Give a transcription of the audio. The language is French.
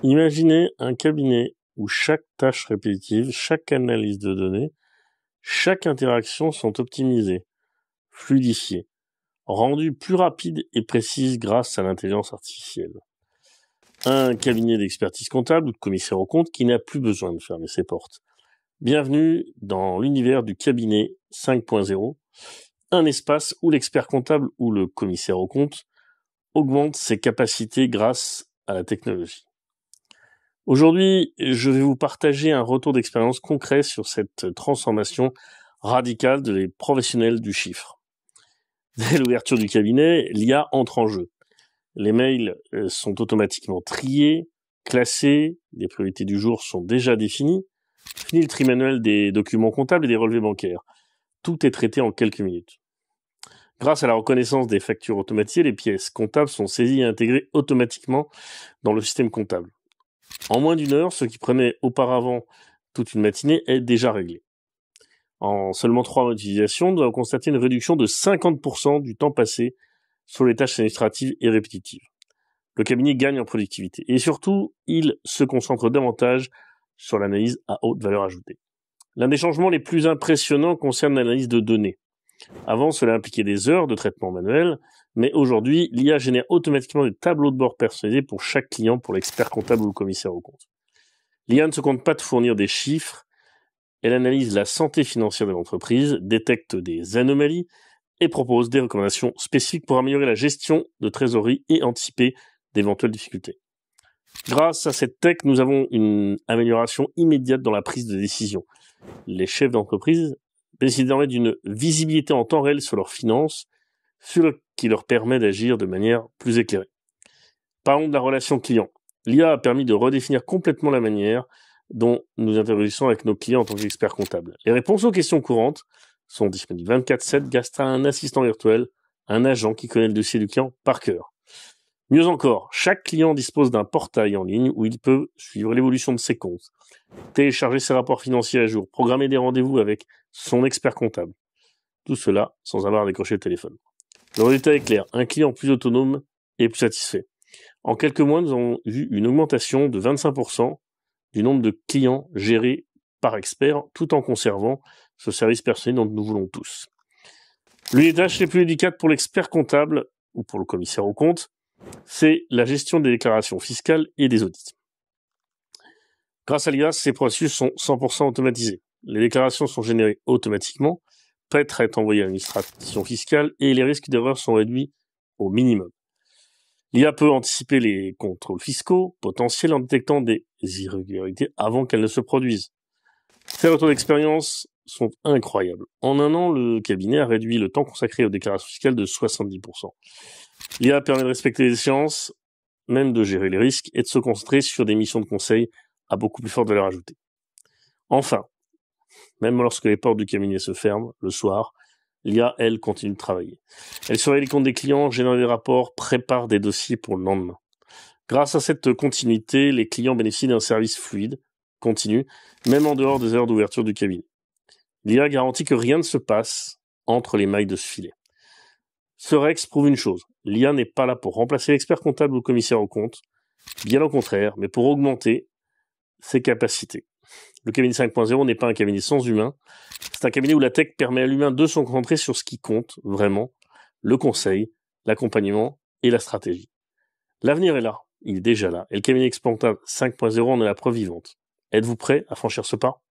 Imaginez un cabinet où chaque tâche répétitive, chaque analyse de données, chaque interaction sont optimisées, fluidifiées, rendues plus rapides et précises grâce à l'intelligence artificielle. Un cabinet d'expertise comptable ou de commissaire aux comptes qui n'a plus besoin de fermer ses portes. Bienvenue dans l'univers du cabinet 5.0, un espace où l'expert comptable ou le commissaire aux comptes augmente ses capacités grâce à la technologie. Aujourd'hui, je vais vous partager un retour d'expérience concret sur cette transformation radicale des professionnels du chiffre. Dès l'ouverture du cabinet, l'IA entre en jeu. Les mails sont automatiquement triés, classés, les priorités du jour sont déjà définies. Fini le tri manuel des documents comptables et des relevés bancaires. Tout est traité en quelques minutes. Grâce à la reconnaissance des factures automatisées, les pièces comptables sont saisies et intégrées automatiquement dans le système comptable. En moins d'une heure, ce qui prenait auparavant toute une matinée est déjà réglé. En seulement 3 mois d'utilisation, nous avons constaté une réduction de 50% du temps passé sur les tâches administratives et répétitives. Le cabinet gagne en productivité et surtout, il se concentre davantage sur l'analyse à haute valeur ajoutée. L'un des changements les plus impressionnants concerne l'analyse de données. Avant, cela impliquait des heures de traitement manuel, mais aujourd'hui, l'IA génère automatiquement des tableaux de bord personnalisés pour chaque client, pour l'expert comptable ou le commissaire aux comptes. L'IA ne se compte pas de fournir des chiffres, elle analyse la santé financière de l'entreprise, détecte des anomalies et propose des recommandations spécifiques pour améliorer la gestion de trésorerie et anticiper d'éventuelles difficultés. Grâce à cette tech, nous avons une amélioration immédiate dans la prise de décision. Les chefs d'entreprise bénéficient désormais d'une visibilité en temps réel sur leurs finances, qui leur permet d'agir de manière plus éclairée. Parlons de la relation client. L'IA a permis de redéfinir complètement la manière dont nous interagissons avec nos clients en tant qu'experts comptables. Les réponses aux questions courantes sont disponibles 24/7 grâce à un assistant virtuel, un agent qui connaît le dossier du client par cœur. Mieux encore, chaque client dispose d'un portail en ligne où il peut suivre l'évolution de ses comptes, télécharger ses rapports financiers à jour, programmer des rendez-vous avec son expert comptable. Tout cela sans avoir à décrocher le téléphone. Le résultat est clair, un client plus autonome et plus satisfait. En quelques mois, nous avons vu une augmentation de 25% du nombre de clients gérés par expert, tout en conservant ce service personnel dont nous voulons tous. L'une des tâches les plus délicates pour l'expert comptable ou pour le commissaire aux comptes, c'est la gestion des déclarations fiscales et des audits. Grâce à l'IA, ces processus sont 100% automatisés. Les déclarations sont générées automatiquement, prêtes à être envoyées à l'administration fiscale et les risques d'erreur sont réduits au minimum. L'IA peut anticiper les contrôles fiscaux potentiels en détectant des irrégularités avant qu'elles ne se produisent. Ces retours d'expérience sont incroyables. En un an, le cabinet a réduit le temps consacré aux déclarations fiscales de 70%. L'IA permet de respecter les échéances, même de gérer les risques et de se concentrer sur des missions de conseil à beaucoup plus forte valeur ajoutée. Enfin, même lorsque les portes du cabinet se ferment le soir, l'IA, elle, continue de travailler. Elle surveille les comptes des clients, génère des rapports, prépare des dossiers pour le lendemain. Grâce à cette continuité, les clients bénéficient d'un service fluide, continu, même en dehors des heures d'ouverture du cabinet. L'IA garantit que rien ne se passe entre les mailles de ce filet. Ce Rex prouve une chose, l'IA n'est pas là pour remplacer l'expert comptable ou le commissaire aux comptes, bien au contraire, mais pour augmenter ses capacités. Le cabinet 5.0 n'est pas un cabinet sans humain, c'est un cabinet où la tech permet à l'humain de se concentrer sur ce qui compte vraiment, le conseil, l'accompagnement et la stratégie. L'avenir est là, il est déjà là, et le cabinet expert comptable 5.0 en est la preuve vivante. Êtes-vous prêt à franchir ce pas ?